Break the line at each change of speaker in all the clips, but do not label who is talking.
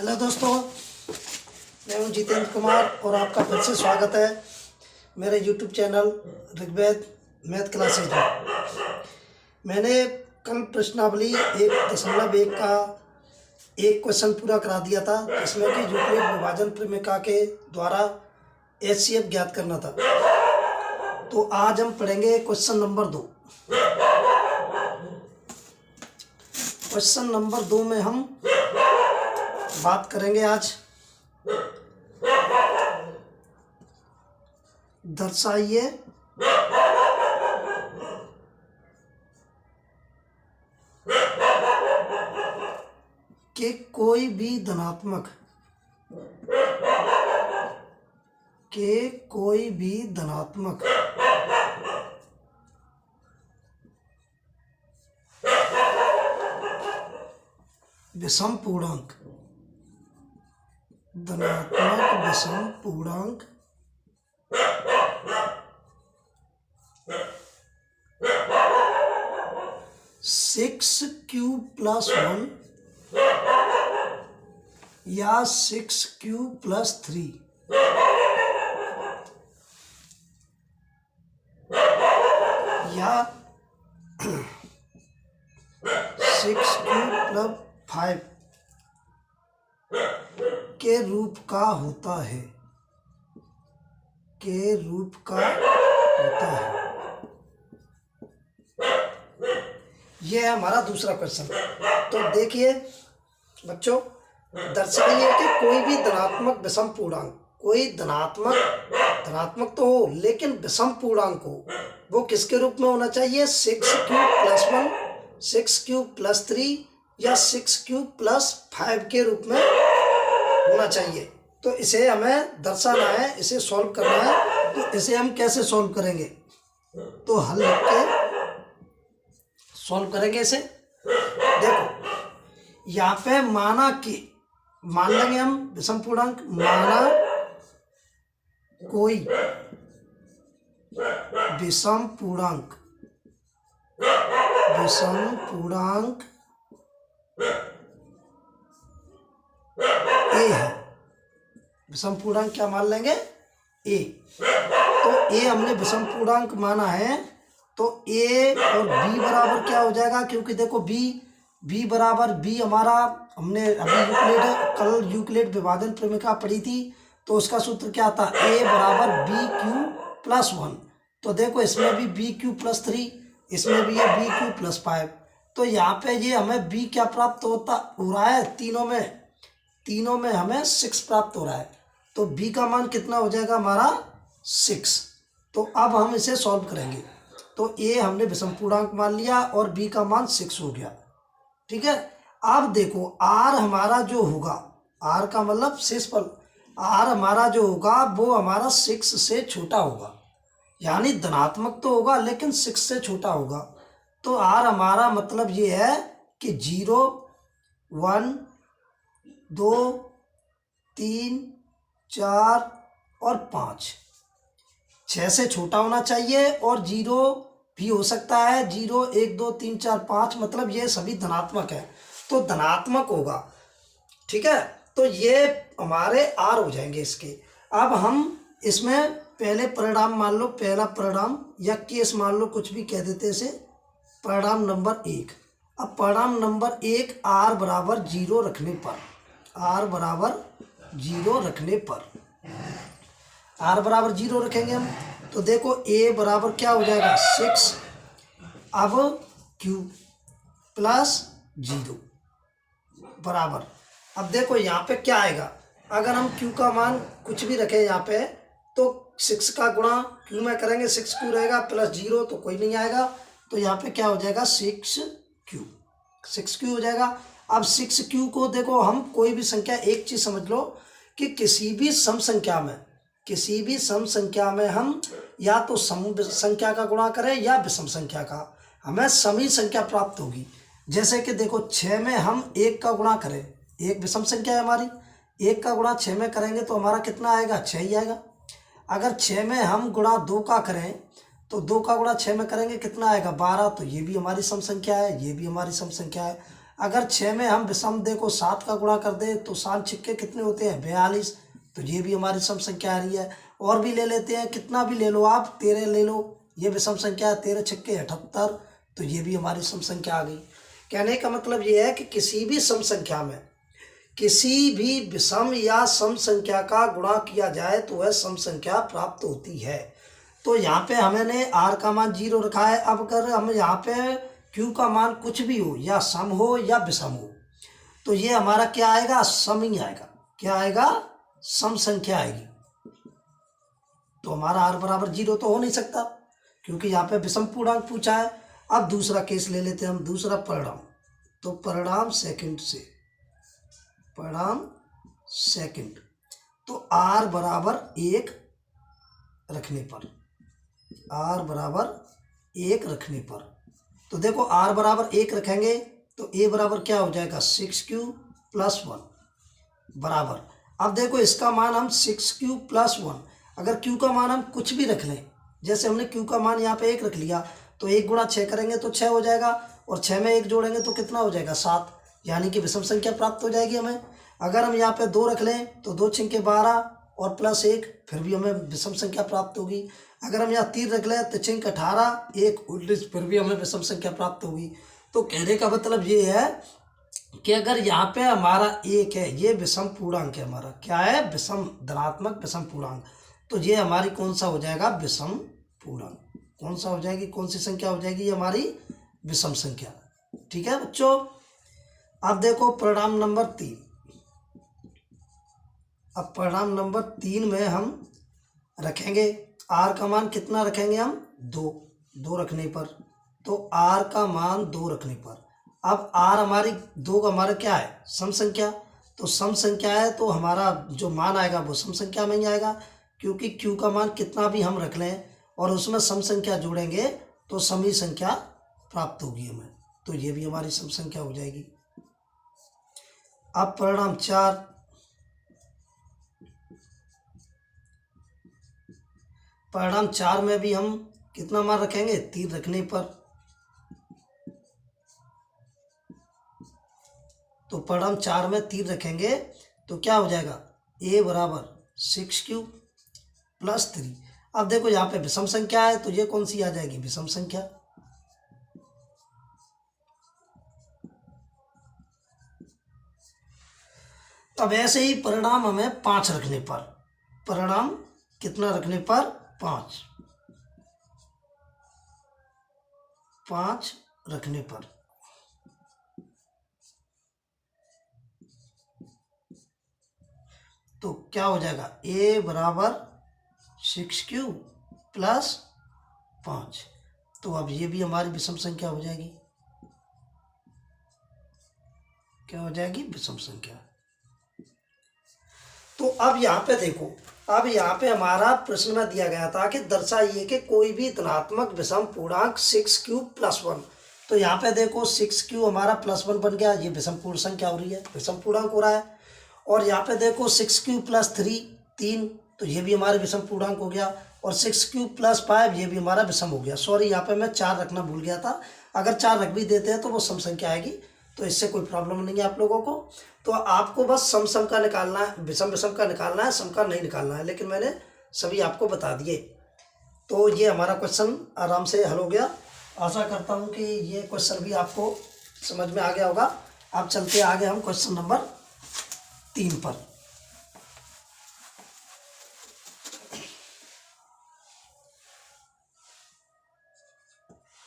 Hello दोस्तों, मैं हूं जितेंद्र कुमार और आपका फिर से स्वागत है मेरे YouTube channel Rigved math classes में। मैंने कल प्रश्नावली 1.1 का एक क्वेश्चन पूरा करा दिया था, जिसमें कि यूक्लिड विभाजन प्रमेय के द्वारा HCF ज्ञात करना था। तो आज हम पढ़ेंगे क्वेश्चन नंबर 2। क्वेश्चन नंबर 2 में हम बात करेंगे आज दर्शाइए कि कोई भी धनात्मक विषम पूर्णांक धनात्मक विषम पूर्णांक सिक्स क्यूब प्लस 1 या 6 क्यूब प्लस 3 या 6 क्यूब प्लस 5 के रूप का होता है यह है हमारा दूसरा क्वेश्चन। तो देखिए बच्चों, दर्शाइए कि कोई भी धनात्मक विषम पूर्णांक, कोई धनात्मक तो हो लेकिन विषम पूर्णांक हो, वो किसके रूप में होना चाहिए? 6 क्यूब प्लस 1, 6 क्यूब प्लस 3 या 6 क्यूब प्लस 5 के रूप में होना चाहिए। तो इसे हमें दर्शाना है, इसे सॉल्व करना है। तो इसे हम कैसे सॉल्व करेंगे? तो हल लिख के सॉल्व करेंगे इसे। देखो यहाँ पे मान लेंगे हम विषम पूर्णांक, माना कोई विषम पूर्णांक ए है। विषम पूर्णांक क्या मान लेंगे? ए। तो ए हमने विषम पूर्णांक माना है, तो ए और बी बराबर क्या हो जाएगा? क्योंकि देखो बी बराबर बी हमारा, हमने अभी कल यूक्लिड विभाजन प्रमेय पढ़ी थी, तो उसका सूत्र क्या था? ए बराबर बी क्यू प्लस 1। तो देखो इसमें भी बी क्यू प्लस 3, इसमें भी है बी क्यू प्लस 5। तो यहाँ पे ये हमें बी क्या प्राप्त हो रहा है? तीनों में हमें 6 प्राप्त हो रहा है। तो बी का मान कितना हो जाएगा हमारा? 6। तो अब हम इसे सॉल्व करेंगे। तो ए हमने विषम पूर्णांक मान लिया और बी का मान 6 हो गया। ठीक है। अब देखो आर हमारा जो होगा, आर का मतलब शेषफल, आर हमारा जो होगा वो हमारा 6 से छोटा होगा, यानी धनात्मक तो होगा लेकिन 6 से छोटा होगा। तो आर हमारा मतलब ये है कि 0, 1, 2, 3, 4 और 5 6 से छोटा होना चाहिए, और 0 भी हो सकता है। 0, 1, 2, 3, 4, 5 मतलब ये सभी धनात्मक है, तो धनात्मक होगा। ठीक है। तो ये हमारे आर हो जाएंगे इसके। अब हम इसमें पहले परिणाम मान लो, पहला परिणाम या केस मान लो, कुछ भी कह देते इसे, परिणाम नंबर 1। अब परिणाम नंबर 1 आर बराबर 0 रखने पर, आर बराबर 0 रखेंगे हम। तो देखो ए बराबर क्या हो जाएगा? 6, अब क्यू प्लस 0 बराबर। अब देखो यहाँ पे क्या आएगा? अगर हम क्यू का मान कुछ भी रखें यहाँ पे, तो 6 का गुणा क्यू में करेंगे, 6 क्यू रहेगा प्लस 0, तो कोई नहीं आएगा। तो यहाँ पे क्या हो जाएगा? 6 क्यू हो जाएगा। अब 6 क्यू को देखो, हम कोई भी संख्या, एक चीज समझ लो कि किसी भी सम संख्या में हम या तो सम संख्या का गुणा करें या विषम संख्या का, हमें समी संख्या प्राप्त होगी। जैसे कि देखो 6 में हम 1 का गुणा करें, एक विषम संख्या है हमारी, 1 का गुणा 6 में करेंगे तो हमारा कितना आएगा? 6 ही आएगा। अगर 6 में हम गुणा 2 का करें तो 2 का गुणा 6 में करेंगे कितना आएगा? 12। तो ये भी हमारी सम संख्या है, ये भी हमारी सम संख्या है। अगर 6 में हम विषम देखो 7 का गुणा कर दे तो 7 छिक्के कितने होते हैं 42, तो ये भी हमारी सम संख्या आ रही है। और भी ले लेते हैं, कितना भी ले लो आप, 13 ले लो, ये विषम संख्या है, 13 छिक्के 78, तो ये भी हमारी सम संख्या आ गई। कहने का मतलब ये है कि किसी भी सम संख्या में किसी भी विषम या सम संख्या का गुणा किया जाए तो वह सम संख्या प्राप्त होती है। तो यहाँ पे हमने r का मान 0 रखा है। अब अगर हम यहाँ पे q का मान कुछ भी हो, या सम हो या विषम हो, तो ये हमारा क्या आएगा, सम ही आएगा। क्या आएगा, सम संख्या आएगी। तो हमारा r बराबर 0 तो हो नहीं सकता, क्योंकि यहाँ पे विषम पूर्णांक पूछा है। अब दूसरा केस ले लेते हैं हम, दूसरा परिणाम। तो परिणाम सेकंड से, परिणाम सेकंड, तो r बराबर 1 रखने पर, r बराबर 1 रखने पर, तो देखो r बराबर 1 रखेंगे तो a बराबर क्या हो जाएगा 6q + 1 बराबर। अब देखो इसका मान हम 6q + 1, अगर q का मान हम कुछ भी रख लें, जैसे हमने q का मान यहाँ पे 1 रख लिया, तो 1 गुणा 6 करेंगे तो 6 हो जाएगा, और 6 में 1 जोड़ेंगे तो कितना हो जाएगा 7, यानी कि विषम संख्या प्राप्त हो जाएगी हमें। अगर हम यहाँ पे 2 रख लें तो 2 छिंके 12 और +1, फिर भी हमें विषम संख्या प्राप्त होगी। अगर हम यहाँ 3 रख लें तो छिंक 18 1 19, फिर भी हमें विषम संख्या प्राप्त होगी। तो कहने का मतलब ये है कि अगर यहाँ पे हमारा 1 है, ये विषम पूर्णांक है, हमारा क्या है, विषम धनात्मक विषम पूर्णांक, तो ये हमारी कौन सा हो जाएगा, विषम पूर्णांक। कौन सा हो जाएगी, कौन सी संख्या हो जाएगी, ये हमारी विषम संख्या। ठीक है बच्चों। अब देखो परिणाम नंबर 3। अब परिणाम नंबर 3 में हम रखेंगे r का मान कितना रखेंगे हम, 2 रखने पर, तो r का मान 2 रखने पर। अब r हमारी 2 का हमारा क्या है, सम संख्या, तो सम संख्या है तो हमारा जो मान आएगा वो सम संख्या में ही आएगा, क्योंकि q का मान कितना भी हम रख लें और उसमें सम संख्या जोड़ेंगे तो सम ही संख्या प्राप्त होगी हमें, तो ये भी हमारी सम संख्या हो जाएगी। अब परिणाम 4, परिणाम 4 में भी हम कितना मान रखेंगे, 3 रखने पर, तो परिणाम 4 में 3 रखेंगे तो क्या हो जाएगा, a बराबर 6q + 3। अब देखो यहाँ पे विषम संख्या है तो ये कौन सी आ जाएगी, विषम संख्या। अब ऐसे ही परिणाम हमें 5 रखने पर, परिणाम कितना रखने पर, 5 रखने पर, तो क्या हो जाएगा, a बराबर 6q + 5, तो अब ये भी हमारी विषम संख्या हो जाएगी। क्या हो जाएगी, विषम संख्या। तो अब यहाँ पे देखो, अब यहाँ पे हमारा प्रश्न में दिया गया था कि दर्शाइए कि कोई भी धनात्मक विषम पूर्णांक 6q + 1, तो यहाँ पे देखो 6q हमारा +1 बन गया, ये विषम पूर्ण संख्या हो रही है, विषम पूर्णांक हो रहा है। और यहाँ पे देखो 6q + 3, तो ये भी हमारा विषम पूर्णांक हो गया, और 6q + 5 ये भी हमारा विषम हो गया। सॉरी, यहाँ पे मैं 4 रखना भूल गया था, अगर 4 रख भी देते हैं तो वो सम संख्या आएगी, तो इससे कोई प्रॉब्लम नहीं है आप लोगों को। तो आपको बस सम का निकालना है, विषम का निकालना है, सम का नहीं निकालना है, लेकिन मैंने सभी आपको बता दिए। तो ये हमारा क्वेश्चन आराम से हल हो गया। आशा करता हूँ कि ये क्वेश्चन भी आपको समझ में आ गया होगा। अब चलते आगे हम क्वेश्चन नंबर 3 पर।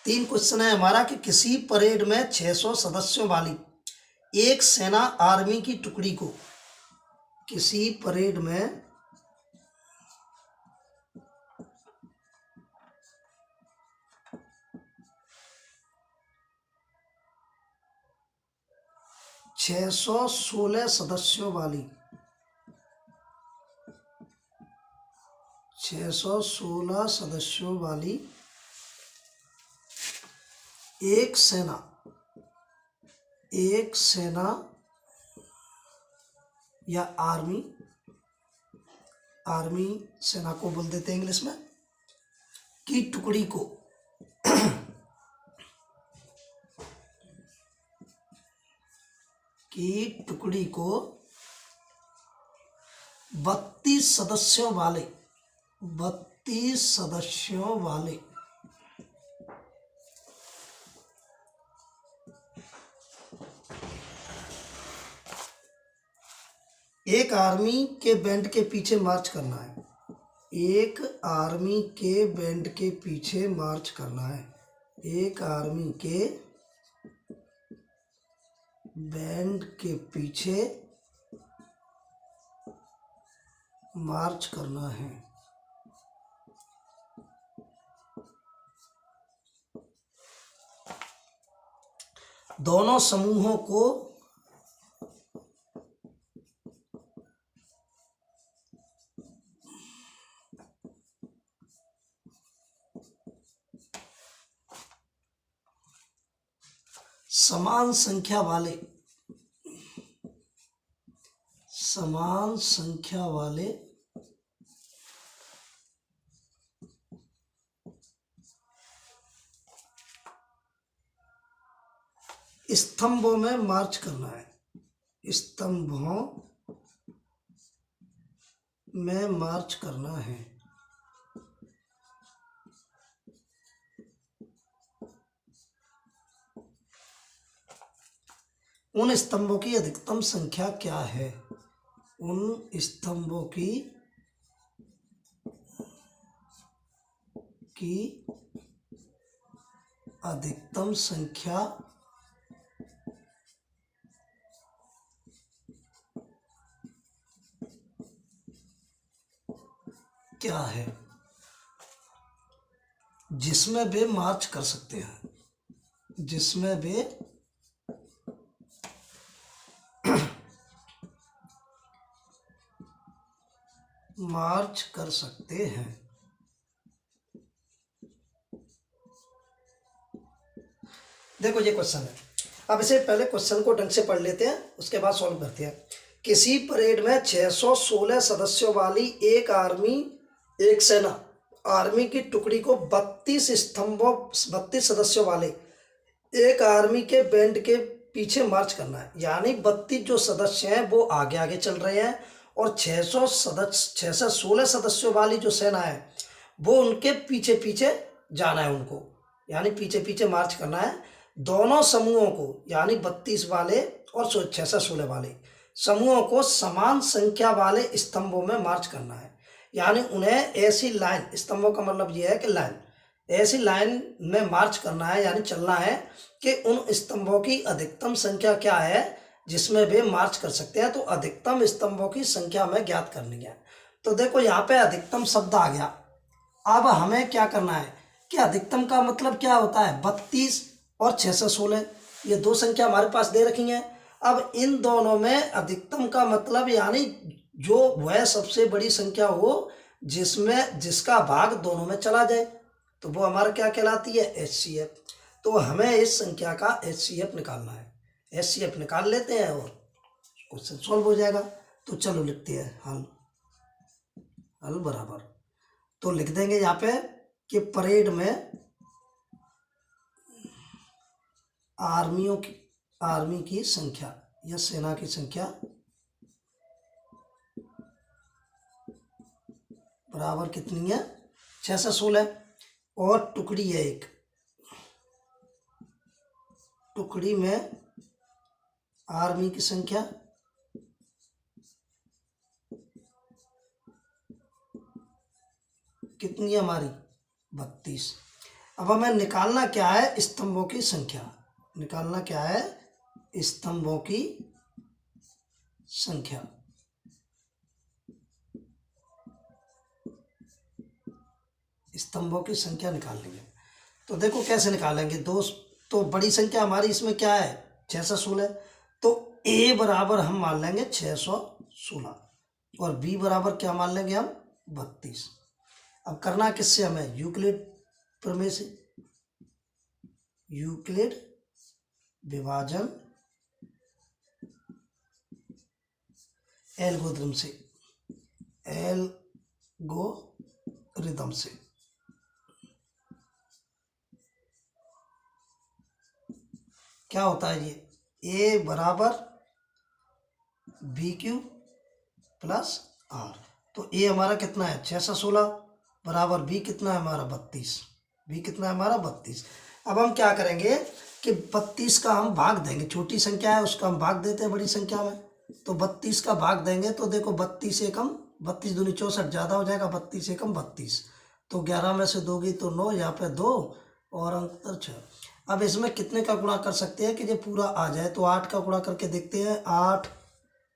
तीन क्वेश्चन है हमारा कि किसी परेड में 600 सदस्यों वाली एक सेना आर्मी की टुकड़ी को, किसी परेड में 616 सदस्यों वाली 616 सदस्यों वाली एक सेना या आर्मी सेना को बोल देते हैं इंग्लिश में, की टुकड़ी को की टुकड़ी को 32 सदस्यों वाले एक आर्मी के बैंड के पीछे मार्च करना है। एक आर्मी के बैंड के पीछे मार्च करना है। एक आर्मी के बैंड के पीछे मार्च करना है। दोनों समूहों को समान संख्या वाले स्तंभों में मार्च करना है। स्तंभों में मार्च करना है। उन स्तंभों की अधिकतम संख्या क्या है? उन स्तंभों की अधिकतम संख्या क्या है जिसमें वे मार्च कर सकते हैं? जिसमें वे मार्च कर सकते हैं। देखो ये क्वेश्चन है। अब इसे पहले क्वेश्चन को ढंग से पढ़ लेते हैं, उसके बाद सॉल्व करते हैं। किसी परेड में 616 सदस्यों वाली एक सेना आर्मी की टुकड़ी को 32 सदस्यों वाले एक आर्मी के बैंड के पीछे मार्च करना है। यानी 32 जो सदस्य हैं वो आगे आगे चल रहे हैं और 616 सदस्यों वाली जो सेना है वो उनके पीछे पीछे जाना है उनको, यानी पीछे पीछे मार्च करना है। दोनों समूहों को यानी 32 वाले और 616 वाले समूहों को समान संख्या वाले स्तंभों में मार्च करना है। यानी उन्हें ऐसी लाइन, स्तंभों का मतलब यह है कि लाइन, ऐसी लाइन में मार्च करना है, यानी चलना है कि उन स्तंभों की अधिकतम संख्या क्या है जिसमें वे मार्च कर सकते हैं। तो अधिकतम स्तंभों की संख्या हमें ज्ञात करनी है। तो देखो यहाँ पे अधिकतम शब्द आ गया। अब हमें क्या करना है कि अधिकतम का मतलब क्या होता है? 32 और 616, ये दो संख्या हमारे पास दे रखी हैं। अब इन दोनों में अधिकतम का मतलब यानी जो वह सबसे बड़ी संख्या हो जिसका भाग दोनों में चला जाए, तो वो हमारा क्या कहलाती है? HCF। तो हमें इस संख्या का HCF निकालना है। HCF निकाल लेते हैं और क्वेश्चन सॉल्व हो जाएगा। तो चलो लिखते हैं हल बराबर। तो लिख देंगे यहाँ पे कि परेड में आर्मी की संख्या या सेना की संख्या बराबर कितनी है? 616 और टुकड़ी है एक, टुकड़ी में आर्मी की संख्या कितनी है हमारी? 32। अब हमें निकालना क्या है? स्तंभों की संख्या। निकालना क्या है? स्तंभों की संख्या। स्तंभों की संख्या निकाल लेंगे। तो देखो कैसे निकालेंगे दोस्त। तो बड़ी संख्या हमारी इसमें क्या है? 616। तो A बराबर हम मान लेंगे 616 और B बराबर क्या मान लेंगे हम? 32। अब करना किससे हमें? यूक्लिड प्रमेय से, यूक्लिड विभाजन एल्गोरिथम से, एल्गोरिथम से। क्या होता है ये? A बराबर बी क्यू प्लस आर। तो ए हमारा कितना है 616 बराबर बी कितना है हमारा 32। बी कितना है हमारा 32। अब हम क्या करेंगे कि 32 का हम भाग देंगे, छोटी संख्या है उसका हम भाग देते हैं बड़ी संख्या में। तो 32 का भाग देंगे तो देखो 32 एकम 32 दूनी 64 ज़्यादा हो जाएगा, 32 एकम 32। तो 11 में से दोगी तो 9, यहाँ पे 2 और अंतर 6। अब इसमें कितने का गुणा कर सकते हैं कि ये पूरा आ जाए, तो 8 का गुणा करके देखते हैं। 8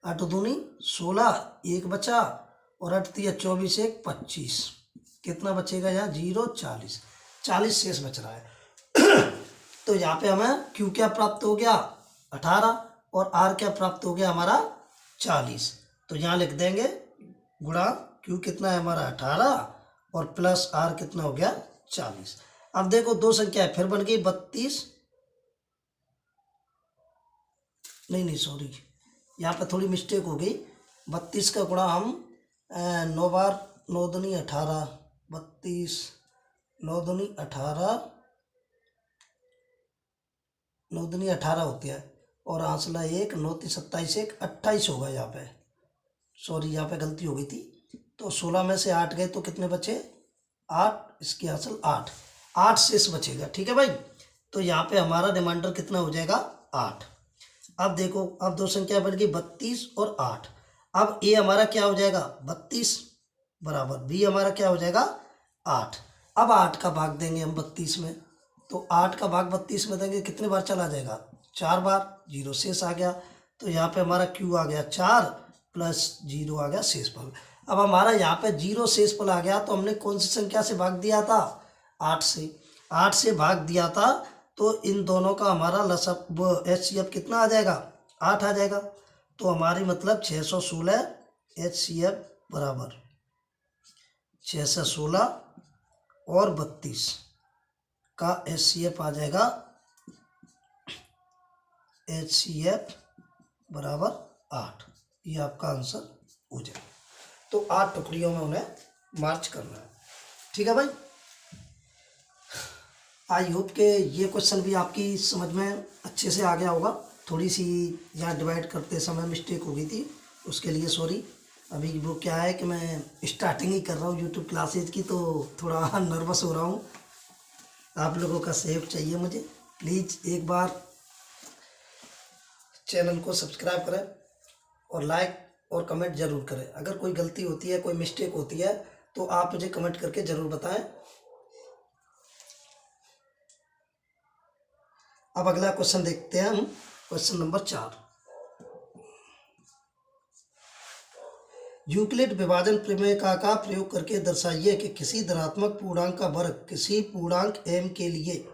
8 दूनी 16, 1 बचा और 8 तिया 24, 1 25। कितना बचेगा यहाँ 0 40, 40 शेष बच रहा है। तो यहाँ पे हमें Q क्या प्राप्त हो गया 18 और R क्या प्राप्त हो गया हमारा 40। तो यहाँ लिख देंगे गुणा Q कितना है हमारा 18 और प्लस R कितना हो गया 40। अब देखो दो संख्या फिर बन गई 32, नहीं सॉरी, यहाँ पे थोड़ी मिस्टेक हो गई। 32 का गुणा हम 9 बार 9 दूनी 18, 32 9 दूनी 18, 9 दूनी 18 होती है और हासिला 1, 9 × 27 1 28 होगा। यहाँ पे सॉरी यहाँ पे गलती हो गई थी। तो 16 में से 8 गए तो कितने बचे 8, इसकी हासिल 8 शेष बचेगा। ठीक है भाई। तो यहाँ पे हमारा रिमाइंडर कितना हो जाएगा 8। अब देखो अब दो संख्या बन गई 32 और 8। अब ए हमारा क्या हो जाएगा 32 बराबर बी हमारा क्या हो जाएगा 8। अब 8 का भाग देंगे हम 32 में, तो 8 का भाग 32 में देंगे कितने बार चला जाएगा 4 बार, 0 शेष आ गया। तो यहाँ पे हमारा Q आ गया 4 प्लस 0 आ गया शेष फल। अब हमारा यहाँ पे 0 शेष फल आ गया, तो हमने कौन सी संख्या से भाग दिया था 8 से। 8 से भाग दिया था तो इन दोनों का हमारा लसअप HCF कितना आ जाएगा 8 आ जाएगा। तो हमारी मतलब 616 HCF बराबर 616 और 32 का HCF आ जाएगा HCF बराबर 8। ये आपका आंसर हो जाएगा। तो 8 टुकड़ियों में उन्हें मार्च करना है। ठीक है भाई। आई होप के ये क्वेश्चन भी आपकी समझ में अच्छे से आ गया होगा। थोड़ी सी यहाँ डिवाइड करते समय मिस्टेक हो गई थी, उसके लिए सॉरी। अभी वो क्या है कि मैं स्टार्टिंग ही कर रहा हूँ यूट्यूब क्लासेज की, तो थोड़ा नर्वस हो रहा हूँ। आप लोगों का सहयोग चाहिए मुझे। प्लीज़ एक बार चैनल को सब्सक्राइब करें और लाइक और कमेंट ज़रूर करें। अगर कोई गलती होती है, कोई मिस्टेक होती है, तो आप मुझे कमेंट करके ज़रूर बताएं। अब अगला क्वेश्चन देखते हैं हम, क्वेश्चन नंबर 4। यूक्लिड विभाजन प्रमेय का प्रयोग करके दर्शाइए कि किसी धनात्मक पूर्णांक का वर्ग किसी पूर्णांक m के लिए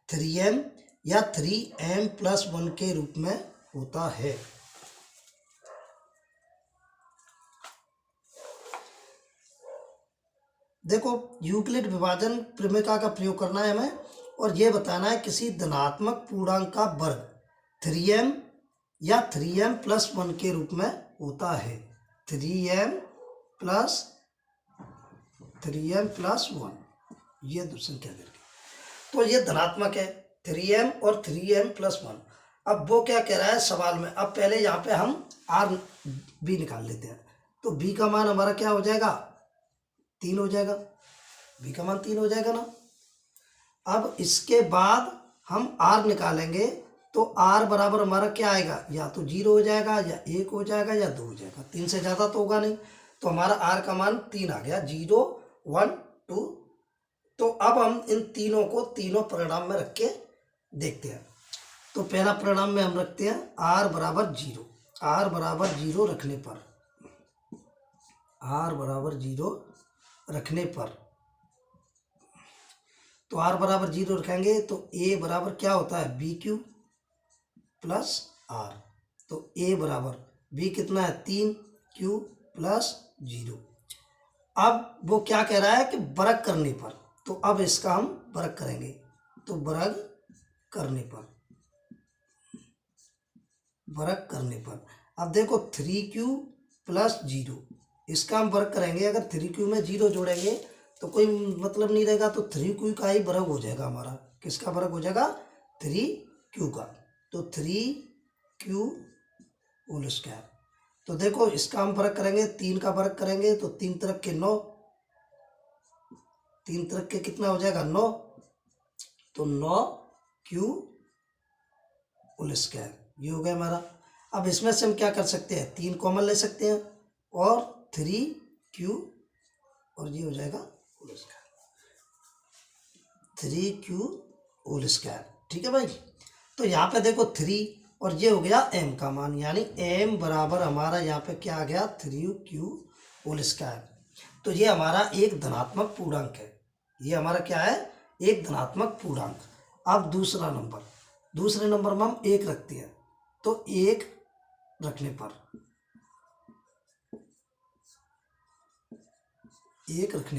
3m या 3m+1 के रूप में होता है। देखो यूक्लिड विभाजन प्रमेय का प्रयोग करना है हमें, और ये बताना है किसी धनात्मक पूर्णांक का वर्ग 3m या 3m+1 के रूप में होता है। 3m+1 ये दो संख्या करके, तो ये धनात्मक है 3m और 3m+1। अब वो क्या कह रहा है सवाल में, अब पहले यहाँ पे हम r b निकाल लेते हैं। तो b का मान हमारा क्या हो जाएगा 3 हो जाएगा। b का मान 3 हो जाएगा ना। अब इसके बाद हम r निकालेंगे, तो r बराबर हमारा क्या आएगा, या तो 0 हो जाएगा या 1 हो जाएगा या 2 हो जाएगा। 3 से ज़्यादा तो होगा नहीं। तो हमारा r का मान 3 आ गया, 0 1 2। तो अब हम इन तीनों को तीनों परिणाम में रख के देखते हैं। तो पहला परिणाम में हम रखते हैं r बराबर 0। r बराबर 0 रखने पर, r बराबर 0 रखने पर, तो r बराबर 0 रखेंगे तो a बराबर क्या होता है BQ प्लस r। तो a बराबर b कितना है 3q प्लस 0। अब वो क्या कह रहा है कि वर्ग करने पर, तो अब इसका हम वर्ग करेंगे। तो वर्ग करने पर, वर्ग करने पर, अब देखो 3q प्लस 0, इसका हम वर्ग करेंगे। अगर 3q में 0 जोड़ेंगे तो कोई मतलब नहीं रहेगा, तो 3q का ही वर्ग हो जाएगा हमारा। किसका वर्ग हो जाएगा 3q का। तो 3q होल स्क्वायर। तो देखो इसका हम फर्क करेंगे, 3 का फर्क करेंगे तो 3 तरफ के 9, 3 तरफ के कितना हो जाएगा 9, तो 9 क्यू होल स्क्वायर, ये हो गया हमारा। अब इसमें से हम क्या कर सकते हैं, 3 कॉमन ले सकते हैं और 3q, और ये हो जाएगा whole square, 3q whole square. ठीक है भाई। तो यहाँ पे देखो 3 और ये हो गया m का मान, यानी m बराबर हमारा यहाँ पे क्या आ गया 3q होल स्क्वायर। तो ये हमारा एक धनात्मक पूर्णांक है, ये हमारा क्या है, एक धनात्मक पूर्णांक। अब दूसरे नंबर में हम 1 रखते हैं, तो 1 रखने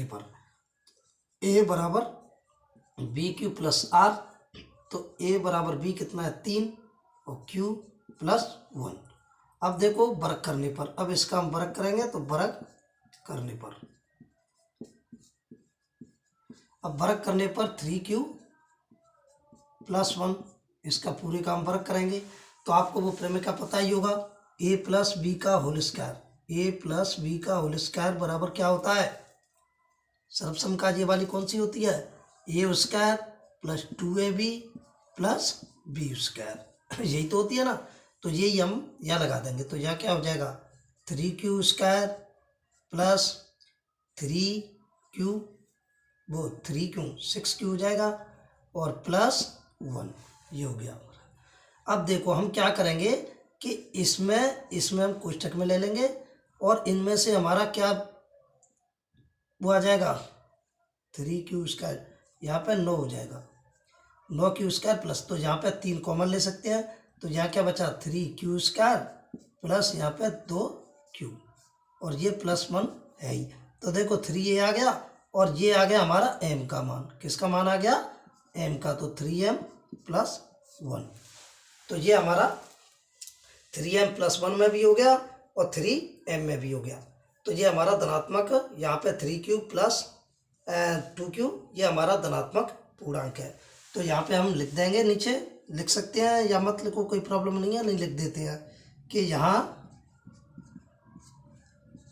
पर a बराबर बी क्यू प्लस आर, तो a बराबर b कितना है 3 और q प्लस 1। अब देखो वर्ग करने पर, अब इसका हम वर्ग करेंगे तो वर्ग करने पर, अब वर्ग करने पर 3q प्लस 1, इसका पूरे का हम वर्ग करेंगे तो आपको वो प्रमेय का पता ही होगा, a प्लस बी का whole square, a plus B का होल स्क्वायर बराबर क्या होता है, सर्वसमकाज ये वाली कौन सी होती है, a square plus 2ab plus B square, यही तो होती है ना। तो यही हम यहाँ लगा देंगे, तो यहाँ क्या हो जाएगा 3q स्क्वायर प्लस 3q, वो 3q 6q हो जाएगा और प्लस 1, ये हो गया। अब देखो हम क्या करेंगे कि इसमें हम कोष्ठक में ले लेंगे और इनमें से हमारा क्या वो आ जाएगा 3q स्क्वायर, यहाँ पे 9 हो जाएगा, 9q स्क्वायर प्लस, तो यहाँ पे 3 कॉमन ले सकते हैं, तो यहाँ क्या बचा 3q स्क्वायर प्लस यहाँ पे 2q, और ये प्लस 1 है ही। तो देखो 3 ये आ गया और ये आ गया हमारा m का मान, किसका मान आ गया m का, तो 3m प्लस 1। तो ये हमारा 3m प्लस 1 में भी हो गया और 3m में भी हो गया। तो ये हमारा धनात्मक, यहाँ पे 3q प्लस 2q, ये हमारा धनात्मक पूर्णांक है। तो यहाँ पे हम लिख देंगे, नीचे लिख सकते हैं या मत लिखो, कोई प्रॉब्लम नहीं है, नहीं लिख देते हैं कि यहाँ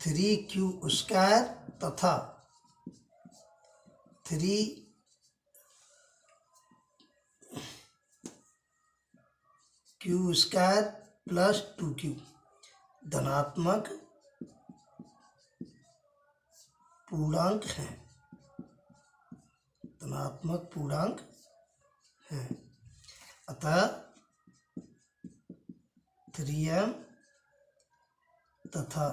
3q स्क्वायर तथा 3q स्क्वायर प्लस 2q धनात्मक पूर्णांक है, धनात्मक पूर्णांक है। अतः 3m तथा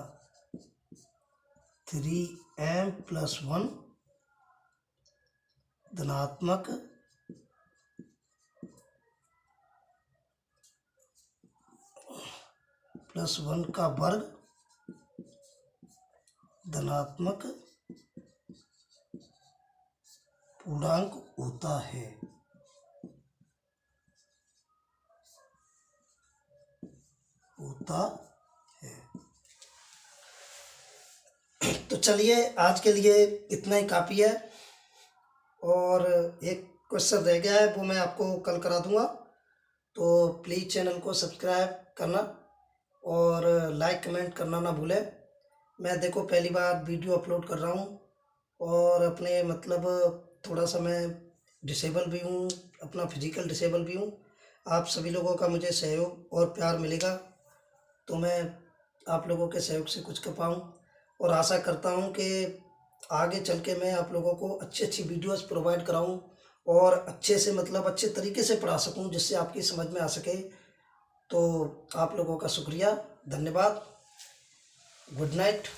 3m प्लस 1 धनात्मक प्लस 1 का वर्ग धनात्मक पूर्णांक होता है। तो चलिए आज के लिए इतना ही काफ़ी है, और एक क्वेश्चन रह गया है वो मैं आपको कल करा दूंगा। तो प्लीज़ चैनल को सब्सक्राइब करना और लाइक कमेंट करना ना भूलें। मैं देखो पहली बार वीडियो अपलोड कर रहा हूँ और अपने मतलब थोड़ा सा मैं डिसेबल भी हूँ, अपना फिजिकल डिसेबल भी हूँ। आप सभी लोगों का मुझे सहयोग और प्यार मिलेगा तो मैं आप लोगों के सहयोग से कुछ कर पाऊँ, और आशा करता हूँ कि आगे चल के मैं आप लोगों को अच्छी वीडियोस प्रोवाइड कराऊँ और अच्छे से मतलब अच्छे तरीके से पढ़ा सकूँ जिससे आपकी समझ में आ सके। तो आप लोगों का शुक्रिया, धन्यवाद, गुड नाइट।